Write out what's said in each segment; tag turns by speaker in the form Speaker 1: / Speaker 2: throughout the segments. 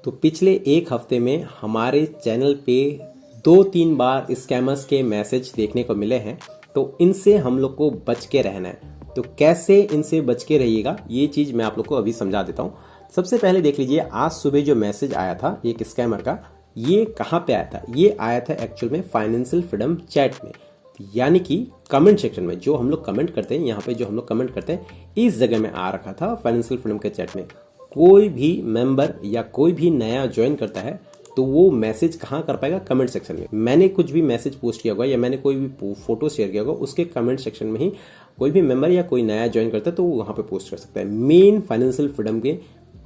Speaker 1: तो पिछले एक हफ्ते में हमारे चैनल पे 2-3 बार स्कैमर्स के मैसेज देखने को मिले हैं, तो इनसे हम लोग को बच के रहना है। तो कैसे इनसे बच के रहिएगा, ये चीज़ मैं आप लोग को अभी समझा देता हूँ। सबसे पहले देख लीजिए, आज सुबह जो मैसेज आया था एक स्कैमर का, ये कहाँ पे आया था? ये आया था एक्चुअल में फाइनेंशियल फ्रीडम चैट में, यानी कि कमेंट सेक्शन में। जो हम लोग कमेंट करते हैं, यहाँ पे जो हम लोग कमेंट करते हैं, इस जगह में आ रखा था फाइनेंशियल फ्रीडम के चैट में। कोई भी मेंबर या कोई भी नया ज्वाइन करता है तो वो मैसेज कहाँ कर पाएगा? कमेंट सेक्शन में। मैंने कुछ भी मैसेज पोस्ट किया होगा या मैंने कोई भी फोटो शेयर किया होगा, उसके कमेंट सेक्शन में ही कोई भी मेंबर या कोई नया ज्वाइन करता है तो वो वहाँ पे पोस्ट कर सकता है। मेन फाइनेंशियल फ्रीडम के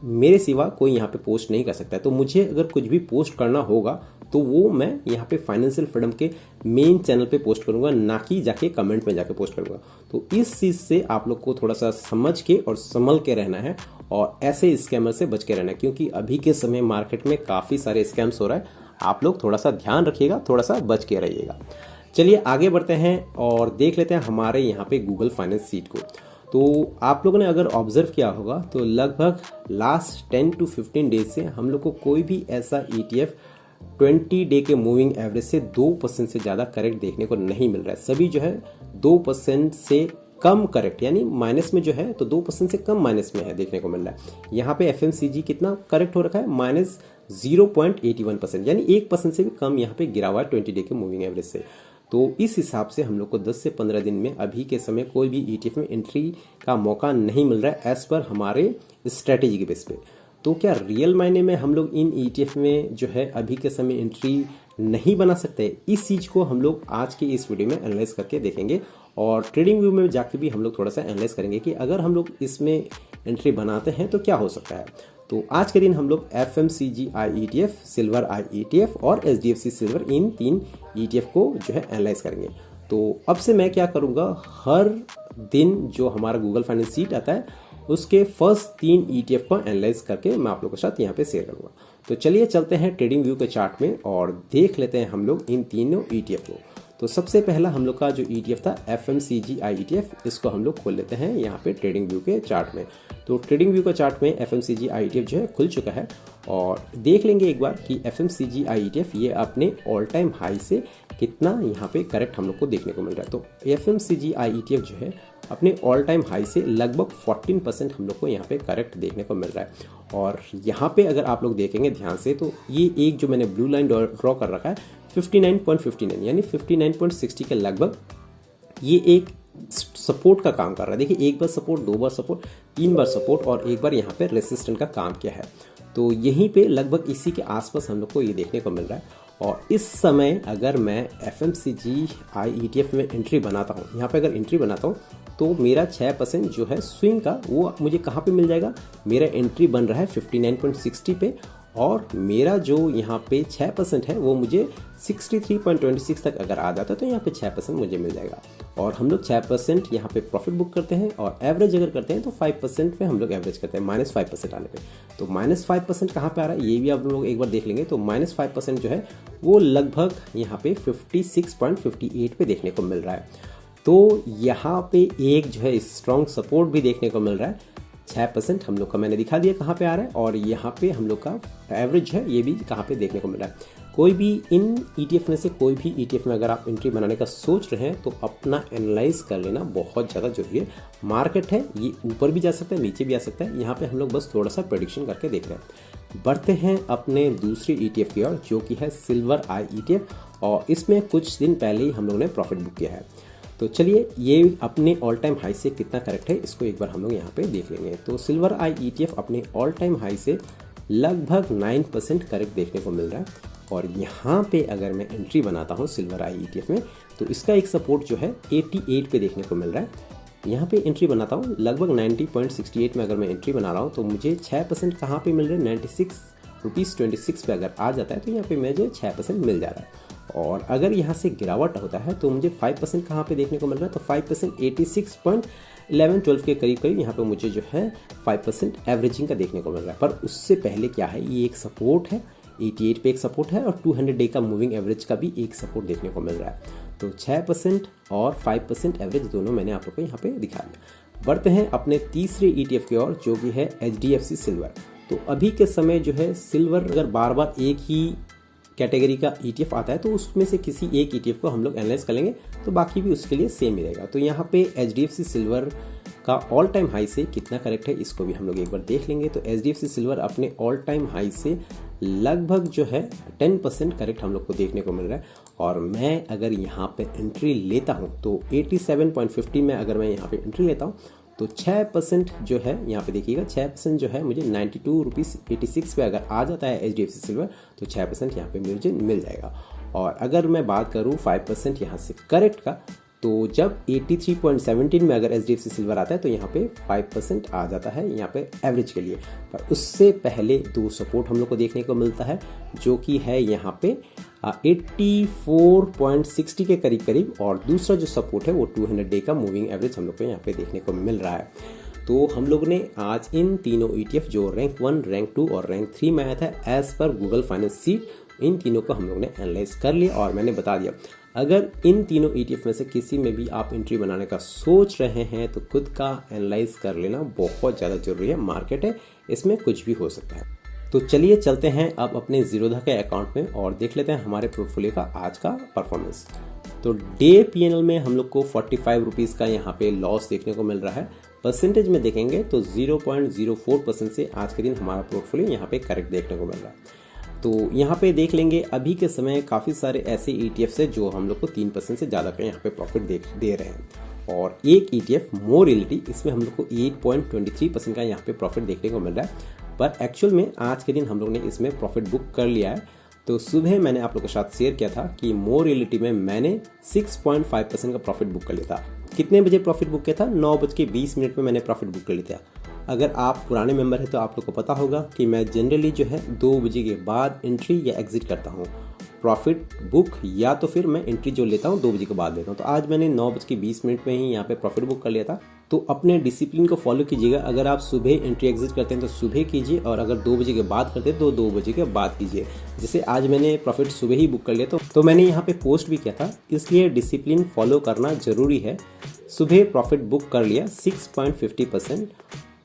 Speaker 1: मेरे सिवा कोई यहाँ पे पोस्ट नहीं कर सकता है। तो मुझे अगर कुछ भी पोस्ट करना होगा तो वो मैं यहाँ पे फाइनेंशियल फ्रीडम के मेन चैनल पे पोस्ट करूंगा, ना कि जाके कमेंट में जाके पोस्ट करूंगा। तो इस चीज़ से आप लोग को थोड़ा सा समझ के और संभल के रहना है और ऐसे स्कैमर से बच के रहना है, क्योंकि अभी के समय मार्केट में काफ़ी सारे स्कैम्स हो रहा है। आप लोग थोड़ा सा ध्यान रखिएगा, थोड़ा सा बच के रहिएगा। चलिए आगे बढ़ते हैं और देख लेते हैं हमारे यहाँ पे गूगल फाइनेंस सीट को। तो आप लोगों ने अगर ऑब्जर्व किया होगा तो लगभग लास्ट 10 to 15 डेज से हम लोग को कोई भी ऐसा ETF 20 डे के मूविंग एवरेज से 2% से ज़्यादा करेक्ट देखने को नहीं मिल रहा है। सभी जो है 2% से कम करेक्ट, यानी माइनस में जो है तो 2% से कम माइनस में है देखने को मिल रहा है। यहाँ पे FMCG कितना करेक्ट हो रखा है? -0.81%, यानी 1% से भी कम यहाँ पे गिरा हुआ है 20 डे के मूविंग एवरेज से। तो इस हिसाब से हम लोग को 10 से 15 दिन में अभी के समय कोई भी ETF में एंट्री का मौका नहीं मिल रहा है एज पर हमारे स्ट्रेटेजी के बेस पे। तो क्या रियल मायने में हम लोग इन ETF में जो है अभी के समय एंट्री नहीं बना सकते? इस चीज़ को हम लोग आज के इस वीडियो में एनालाइज करके देखेंगे और ट्रेडिंग व्यू में जाके भी हम लोग थोड़ा सा एनालाइज करेंगे कि अगर हम लोग इसमें एंट्री बनाते हैं तो क्या हो सकता है। तो आज के दिन हम लोग FMCG ETF, सिल्वर ETF और SDFC सिल्वर, इन 3 ETF को जो है एनालाइज करेंगे। तो अब से मैं क्या करूँगा, हर दिन जो हमारा गूगल फाइनेंस सीट आता है उसके फर्स्ट 3 ETF को एनालाइज करके मैं आप लोगों के साथ यहाँ पे शेयर करूँगा। तो चलिए चलते हैं ट्रेडिंग व्यू के चार्ट में और देख लेते हैं हम लोग इन तीनों ETF को। तो सबसे पहला हम लोग का जो ETF था FMCG ETF, इसको हम लोग खोल लेते हैं यहाँ पे ट्रेडिंग व्यू के चार्ट में। तो ट्रेडिंग व्यू के चार्ट में FMCG ETF जो है खुल चुका है और देख लेंगे एक बार कि FMCG ETF ये अपने ऑल टाइम हाई से कितना यहाँ पे करेक्ट हम लोग को देखने को मिल रहा है। तो FMCG ETF जो है अपने ऑल टाइम हाई से लगभग 14% हम लोग को यहाँ पे करेक्ट देखने को मिल रहा है। और यहाँ पे अगर आप लोग देखेंगे ध्यान से तो ये एक जो मैंने ब्लू लाइन ड्रॉ कर रखा है 59.59, यानी 59.60 के लगभग ये एक सपोर्ट का काम कर रहा है। देखिए, एक बार सपोर्ट, 2 बार सपोर्ट, 3 बार सपोर्ट और एक बार यहाँ पे रेसिस्टेंट का काम किया है। तो यहीं पे लगभग इसी के आसपास हम लोग को ये देखने को मिल रहा है। और इस समय अगर मैं FMCG ETF में एंट्री बनाता हूँ, यहाँ पे अगर एंट्री बनाता हूँ तो मेरा 6% जो है स्विंग का वो मुझे कहाँ पे मिल जाएगा? मेरा एंट्री बन रहा है 59.60 पे और मेरा जो यहाँ पे 6% है वो मुझे 63.26 तक अगर आ जाता है तो यहाँ पे 6% मुझे मिल जाएगा। और हम लोग 6% यहाँ पे प्रॉफिट बुक करते हैं और एवरेज अगर करते हैं तो 5% में हम लोग एवरेज करते हैं -5% आने पे। तो -5% कहाँ पे आ रहा है ये भी आप लोग एक बार देख लेंगे। तो -5% जो है वो लगभग यहाँ पे 56.58 पे देखने को मिल रहा है। तो यहाँ पे एक जो है स्ट्रॉन्ग सपोर्ट भी देखने को मिल रहा है। 6% हम लोग का मैंने दिखा दिया कहाँ पे आ रहा है और यहाँ पे हम लोग का एवरेज है ये भी कहाँ पे देखने को मिल रहा है। कोई भी इन ETF में से कोई भी ETF में अगर आप एंट्री बनाने का सोच रहे हैं तो अपना एनालाइज कर लेना बहुत ज़्यादा जरूरी है। मार्केट है ये ऊपर भी जा सकता है, नीचे भी आ सकता है। यहाँ पे हम लोग बस थोड़ा सा प्रेडिक्शन करके देख रहे हैं। बढ़ते हैं अपने दूसरी ETF की ओर, जो कि है सिल्वर ETF और इसमें कुछ दिन पहले ही हम लोगों ने प्रॉफिट बुक किया है। तो चलिए ये अपने ऑल टाइम हाई से कितना करेक्ट है इसको एक बार हम लोग यहाँ पे देख लेंगे। तो सिल्वर ETF अपने ऑल टाइम हाई से लगभग 9% करेक्ट देखने को मिल रहा है। और यहाँ पे अगर मैं एंट्री बनाता हूँ सिल्वर ETF में तो इसका एक सपोर्ट जो है 88 पे देखने को मिल रहा है। यहाँ पे एंट्री बनाता हूँ लगभग 90.68 में अगर मैं एंट्री बना रहा हूँ तो मुझे 6% कहाँ पे मिल रहा है? 96 रुपीज़ 26 पे अगर आ जाता है तो यहाँ पे मुझे 6% मिल जा रहा है। और अगर यहाँ से गिरावट होता है तो मुझे 5% कहाँ पे देखने को मिल रहा है? तो 5% 86.11-12 के करीब करीब यहाँ पे मुझे जो है 5% एवरेजिंग का देखने को मिल रहा है। पर उससे पहले क्या है, ये एक सपोर्ट है, 88 पे एक सपोर्ट है और 200 डे का मूविंग एवरेज का भी एक सपोर्ट देखने को मिल रहा है। तो 6% और 5% एवरेज दोनों मैंने आप लोग को यहाँ पे दिखा दिया। बढ़ते हैं अपने तीसरे ETF की ओर, जो कि है HDFC सिल्वर। तो अभी के समय जो है सिल्वर अगर बार बार एक ही कैटेगरी का ETF आता है तो उसमें से किसी एक ETF को हम लोग एनालाइज कर लेंगे, तो बाकी भी उसके लिए सेम ही रहेगा। तो यहाँ पे HDFC सिल्वर का ऑल टाइम हाई से कितना करेक्ट है इसको भी हम लोग एक बार देख लेंगे। तो HDFC सिल्वर अपने ऑल टाइम हाई से लगभग जो है 10% करेक्ट हम लोग को देखने को मिल रहा है। और मैं अगर यहाँ पे एंट्री लेता हूँ तो 87.50 में अगर मैं यहाँ पे एंट्री लेता हूँ तो 6% जो है यहाँ पे देखिएगा 6% जो है मुझे 92 रुपीज़ 86 पे अगर आ जाता है HDFC सिल्वर तो 6% यहाँ पे मुझे मिल जाएगा। और अगर मैं बात करूँ 5% यहाँ से करेक्ट का, तो जब 83.17 में अगर HDFC सिल्वर आता है तो यहाँ पे 5% आ जाता है यहाँ पे एवरेज के लिए। पर उससे पहले दो सपोर्ट हम लोग को देखने को मिलता है जो कि है यहाँ पे 84.60 के करीब करीब, और दूसरा जो सपोर्ट है वो 200 डे का मूविंग एवरेज हम लोग को यहाँ पे देखने को मिल रहा है। तो हम लोग ने आज इन तीनों ETF जो रैंक 1, रैंक 2 और रैंक 3 में आया था as per Google finance seat, इन तीनों को हम लोग ने एनालाइज कर लिया और मैंने बता दिया अगर इन तीनों ETF में से किसी में भी आप एंट्री बनाने का सोच रहे हैं तो खुद का एनालाइज कर लेना बहुत ज़्यादा जरूरी है। मार्केट है, इसमें कुछ भी हो सकता है। तो चलिए चलते हैं अब अपने जीरोधा के अकाउंट में और देख लेते हैं हमारे पोर्टफोलियो का आज का परफॉर्मेंस। तो डे PNL में हम लोग को 45 रुपीज़ का यहाँ पे लॉस देखने को मिल रहा है। परसेंटेज में देखेंगे तो 0.04% से आज के दिन हमारा पोर्टफोलियो यहाँ पे करेक्ट देखने को मिल रहा है। तो यहाँ पे देख लेंगे अभी के समय काफ़ी सारे ऐसे ETFs है जो हम लोग को 3% से ज़्यादा का यहाँ पे प्रॉफिट दे रहे हैं। और एक ETF मोर रियलिटी, इसमें हम लोग को 8.23% का यहाँ पे प्रॉफिट देखने को मिल रहा है। पर एक्चुअल में आज के दिन हम लोग ने इसमें प्रॉफिट बुक कर लिया है। तो सुबह मैंने आप लोग के साथ शेयर किया था कि मोर रियलिटी में मैंने 6.5% का प्रॉफिट बुक कर लिया था। कितने बजे प्रॉफिट बुक किया था? 9:20 में मैंने प्रॉफिट बुक कर लिया था। अगर आप पुराने मेंबर हैं तो आप लोग को पता होगा कि मैं जनरली जो है 2 बजे के बाद एंट्री या एग्जिट करता हूँ प्रॉफिट बुक, या तो फिर मैं एंट्री जो लेता हूँ 2 बजे के बाद लेता हूँ। तो आज मैंने 9:20 में ही यहाँ पे प्रॉफिट बुक कर लिया था। तो अपने डिसिप्लिन को फॉलो कीजिएगा। अगर आप सुबह एंट्री एग्जिट करते हैं तो सुबह कीजिए, और अगर 2 बजे के बाद करते हैं तो 2 बजे के बाद कीजिए। जैसे आज मैंने प्रॉफिट सुबह ही बुक कर लिया तो मैंने यहाँ पे पोस्ट भी किया था, इसलिए डिसिप्लिन फॉलो करना जरूरी है। सुबह प्रॉफिट बुक कर लिया 6.50%,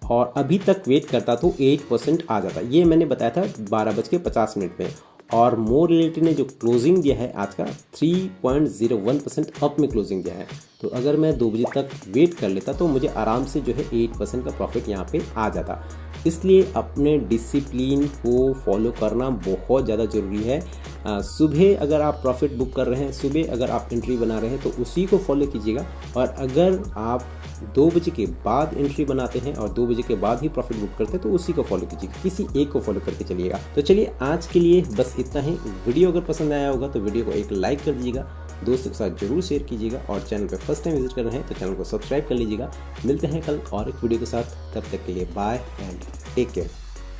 Speaker 1: और अभी तक वेट करता तो 8% आ जाता। ये मैंने बताया था 12:50 में। और मोर रियलिटी ने जो क्लोजिंग दिया है आज का 3.01% अप में क्लोजिंग दिया है। तो अगर मैं 2 बजे तक वेट कर लेता तो मुझे आराम से जो है 8% का प्रॉफिट यहाँ पे आ जाता। इसलिए अपने डिसिप्लिन को फॉलो करना बहुत ज़्यादा ज़रूरी है। सुबह अगर आप प्रॉफिट बुक कर रहे हैं, सुबह अगर आप एंट्री बना रहे हैं तो उसी को फॉलो कीजिएगा। और अगर आप 2 बजे के बाद एंट्री बनाते हैं और 2 बजे के बाद ही प्रॉफिट बुक करते हैं तो उसी को फॉलो कीजिएगा, किसी एक को फॉलो करके चलिएगा। तो चलिए आज के लिए बस इतना ही। वीडियो अगर पसंद आया होगा तो वीडियो को एक लाइक कर दीजिएगा, दोस्तों के साथ जरूर शेयर कीजिएगा, और चैनल पर फर्स्ट टाइम विजिट कर रहे हैं तो चैनल को सब्सक्राइब कर लीजिएगा। मिलते हैं कल और एक वीडियो के साथ, तब तक के लिए बाय एंड टेक केयर।